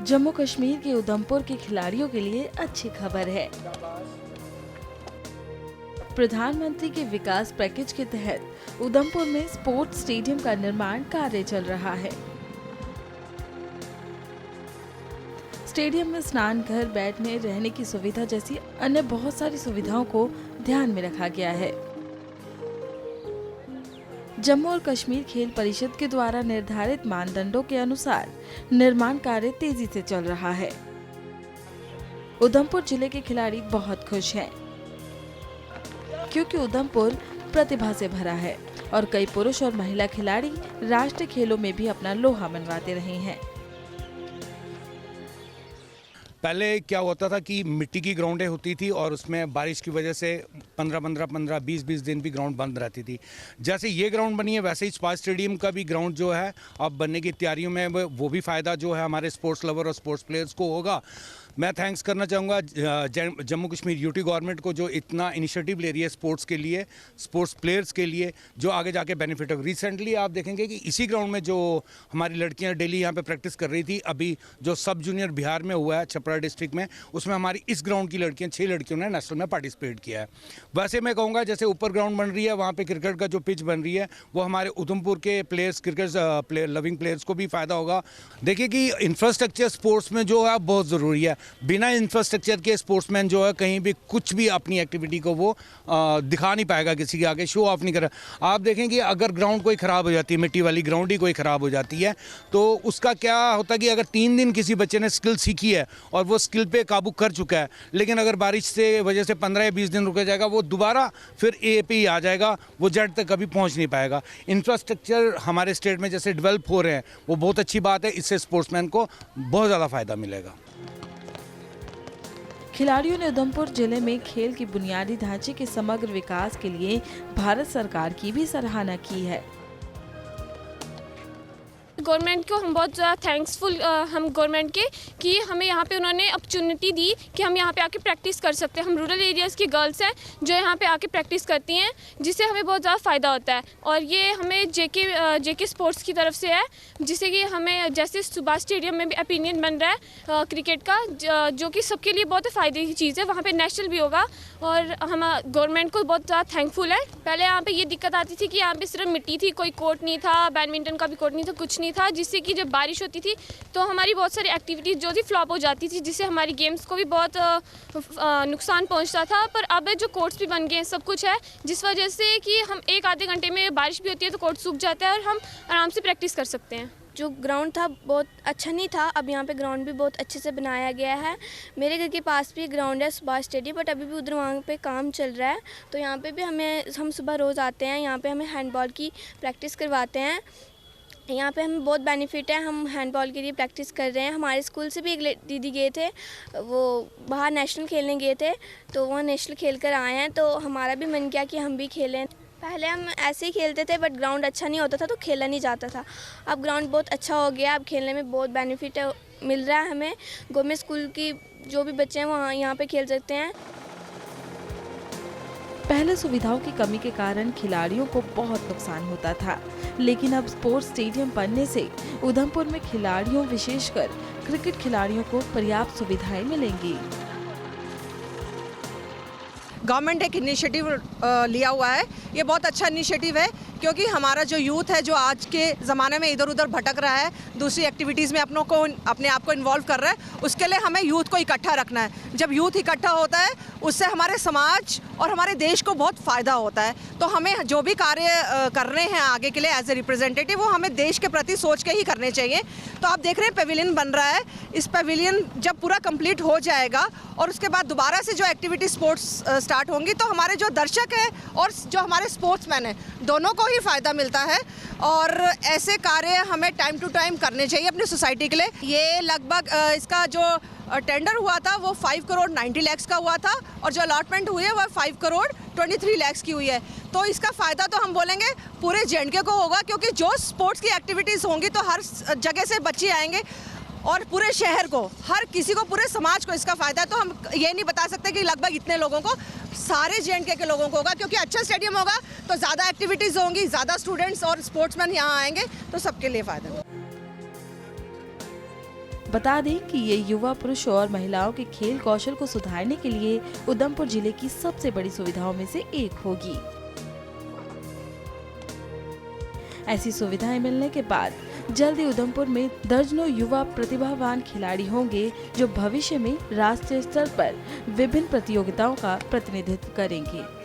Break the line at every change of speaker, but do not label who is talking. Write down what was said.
जम्मू कश्मीर के उधमपुर के खिलाड़ियों के लिए अच्छी खबर है। प्रधानमंत्री के विकास पैकेज के तहत उधमपुर में स्पोर्ट्स स्टेडियम का निर्माण कार्य चल रहा है। स्टेडियम में स्नान घर, बैठने, रहने की सुविधा जैसी अन्य बहुत सारी सुविधाओं को ध्यान में रखा गया है। जम्मू और कश्मीर खेल परिषद के द्वारा निर्धारित मानदंडों के अनुसार निर्माण कार्य तेजी से चल रहा है। उधमपुर जिले के खिलाड़ी बहुत खुश हैं, क्योंकि उधमपुर प्रतिभा से भरा है और कई पुरुष और महिला खिलाड़ी राष्ट्रीय खेलों में भी अपना लोहा मनवाते रहे हैं।
पहले क्या होता था कि मिट्टी की ग्राउंडें होती थी और उसमें बारिश की वजह से 15-20 दिन भी ग्राउंड बंद रहती थी। जैसे ये ग्राउंड बनी है वैसे ही स्पाइस स्टेडियम का भी ग्राउंड जो है अब बनने की तैयारियों में, वो भी फ़ायदा जो है हमारे स्पोर्ट्स लवर और स्पोर्ट्स प्लेयर्स को होगा। मैं थैंक्स करना चाहूँगा जम्मू कश्मीर यूटी गवर्नमेंट को जो इतना इनिशिएटिव ले रही है स्पोर्ट्स के लिए, स्पोर्ट्स प्लेयर्स के लिए, जो आगे जाके बेनिफिट होगा। रिसेंटली आप देखेंगे कि इसी ग्राउंड में जो हमारी लड़कियां डेली यहाँ पे प्रैक्टिस कर रही थी, अभी जो सब जूनियर बिहार में हुआ है छपरा डिस्ट्रिक्ट में, उसमें हमारी इस ग्राउंड की लड़कियाँ 6 लड़कियों ने नेशनल में पार्टिसिपेट किया है। वैसे मैं कहूँगा जैसे ऊपर ग्राउंड बन रही है वहाँ पर क्रिकेट का जो पिच बन रही है वो हमारे उधमपुर के प्लेयर्स, क्रिकेट लविंग प्लेयर्स को भी फ़ायदा होगा। देखिए कि इंफ्रास्ट्रक्चर स्पोर्ट्स में जो है बहुत ज़रूरी है। बिना इंफ्रास्ट्रक्चर के स्पोर्ट्समैन जो है कहीं भी कुछ भी अपनी एक्टिविटी को वो दिखा नहीं पाएगा, किसी के आगे शो ऑफ नहीं कर। आप देखें कि अगर ग्राउंड कोई ख़राब हो जाती है, मिट्टी वाली ग्राउंड ही कोई ख़राब हो जाती है, तो उसका क्या होता है कि अगर 3 दिन किसी बच्चे ने स्किल सीखी है और वो स्किल पे काबू कर चुका है, लेकिन अगर बारिश से वजह से 15 या 20 दिन रुक जाएगा, वो दोबारा फिर ए पे ही आ जाएगा, वो जेड तक कभी पहुँच नहीं पाएगा। इंफ्रास्ट्रक्चर हमारे स्टेट में जैसे डेवलप हो रहे हैं वो बहुत अच्छी बात है, इससे स्पोर्ट्समैन को बहुत ज़्यादा फ़ायदा मिलेगा।
खिलाड़ियों ने उधमपुर जिले में खेल की बुनियादी ढांचे के समग्र विकास के लिए भारत सरकार की भी सराहना की है।
गवर्नमेंट को हम बहुत ज़्यादा थैंक्सफुल हम गवर्नमेंट के कि हमें यहाँ पे उन्होंने अपॉर्चुनिटी दी कि हम यहाँ पे आके प्रैक्टिस कर सकते हैं। हम रूरल एरियाज़ की गर्ल्स हैं जो यहाँ पे आके प्रैक्टिस करती हैं, जिससे हमें बहुत ज़्यादा फ़ायदा होता है। और ये हमें जेके स्पोर्ट्स की तरफ से है, जिससे कि हमें जैसे सुभाष स्टेडियम में भी ओपिनियन बन रहा है क्रिकेट का, जो कि सबके लिए बहुत फ़ायदे की चीज़ है। वहाँ पर नेशनल भी होगा और हम गवर्नमेंट को बहुत ज़्यादा थैंकफुल है। पहले यहाँ पर ये दिक्कत आती थी कि यहाँ पर सिर्फ मिट्टी थी, कोई कोर्ट नहीं था, बैडमिंटन का भी कोर्ट नहीं था, कुछ नहीं था, जिससे कि जब बारिश होती थी तो हमारी बहुत सारी एक्टिविटीज़ जो थी फ्लॉप हो जाती थी, जिससे हमारी गेम्स को भी बहुत नुकसान पहुंचता था। पर अब जो कोर्ट्स भी बन गए हैं, सब कुछ है, जिस वजह से कि हम 1-आधे घंटे में बारिश भी होती है तो कोर्ट सूख जाता है और हम आराम से प्रैक्टिस कर सकते हैं।
जो ग्राउंड था बहुत अच्छा नहीं था, अब यहाँ पे ग्राउंड भी बहुत अच्छे से बनाया गया है। मेरे घर के पास भी ग्राउंड है सुभाष स्टेडियम, बट अभी भी उधर वहाँ पे काम चल रहा है, तो यहाँ पे भी हम सुबह रोज़ आते हैं, यहाँ पे हमें हैंडबॉल की प्रैक्टिस करवाते हैं। यहाँ पे हमें बहुत बेनिफिट है, हम हैंडबॉल के लिए प्रैक्टिस कर रहे हैं। हमारे स्कूल से भी एक दीदी गए थे, वो बाहर नेशनल खेलने गए थे, तो वो नेशनल खेल कर आए हैं, तो हमारा भी मन किया कि हम भी खेलें। पहले हम ऐसे ही खेलते थे बट ग्राउंड अच्छा नहीं होता था तो खेला नहीं जाता था। अब ग्राउंड बहुत अच्छा हो गया, अब खेलने में बहुत बेनिफिट मिल रहा है हमें। गवर्नमेंट स्कूल की जो भी बच्चे हैं वहाँ यहाँ पे खेल सकते हैं।
पहले सुविधाओं की कमी के कारण खिलाड़ियों को बहुत नुकसान होता था, लेकिन अब स्पोर्ट्स स्टेडियम बनने से उधमपुर में खिलाड़ियों, विशेषकर क्रिकेट खिलाड़ियों को पर्याप्त सुविधाएं मिलेंगी।
गवर्नमेंट एक इनिशिएटिव लिया हुआ है, ये बहुत अच्छा इनिशिएटिव है, क्योंकि हमारा जो यूथ है जो आज के ज़माने में इधर उधर भटक रहा है, दूसरी एक्टिविटीज़ में अपने आप को इन्वॉल्व कर रहा है, उसके लिए हमें यूथ को इकट्ठा रखना है। जब यूथ इकट्ठा होता है उससे हमारे समाज और हमारे देश को बहुत फ़ायदा होता है। तो हमें जो भी कार्य करने हैं आगे के लिए एज ए रिप्रेजेंटेटिव, वो हमें देश के प्रति सोच के ही करने चाहिए। तो आप देख रहे हैं पेविलियन बन रहा है, इस पेविलियन जब पूरा कंप्लीट हो जाएगा और उसके बाद दोबारा से जो एक्टिविटी स्पोर्ट्स स्टार्ट होंगी, तो हमारे जो दर्शक हैं और जो हमारे स्पोर्ट्समैन हैं, दोनों को ही फ़ायदा मिलता है। और ऐसे कार्य हमें टाइम टू टाइम करने चाहिए अपनी सोसाइटी के लिए। ये लगभग इसका जो टेंडर हुआ था वो 5 करोड़ 90 लाख का हुआ था, और जो अलॉटमेंट हुई है वो 5 करोड़ 23 लाख की हुई है। तो इसका फ़ायदा तो हम बोलेंगे पूरे जेएंडके को होगा, क्योंकि जो स्पोर्ट्स की एक्टिविटीज़ होंगी तो हर जगह से बच्चे आएंगे और पूरे शहर को, हर किसी को, पूरे समाज को इसका फ़ायदा है। तो हम ये नहीं बता सकते कि लगभग इतने लोगों को, सारे जेएंडके के लोगों को होगा, क्योंकि अच्छा स्टेडियम होगा तो ज़्यादा एक्टिविटीज़ होंगी, ज़्यादा स्टूडेंट्स और स्पोर्ट्समैन यहाँ आएंगे, तो सबके लिए फ़ायदा है।
बता दें कि ये युवा पुरुष और महिलाओं के खेल कौशल को सुधारने के लिए उधमपुर जिले की सबसे बड़ी सुविधाओं में से एक होगी। ऐसी सुविधाएं मिलने के बाद जल्द ही उधमपुर में दर्जनों युवा प्रतिभावान खिलाड़ी होंगे जो भविष्य में राष्ट्रीय स्तर पर विभिन्न प्रतियोगिताओं का प्रतिनिधित्व करेंगे।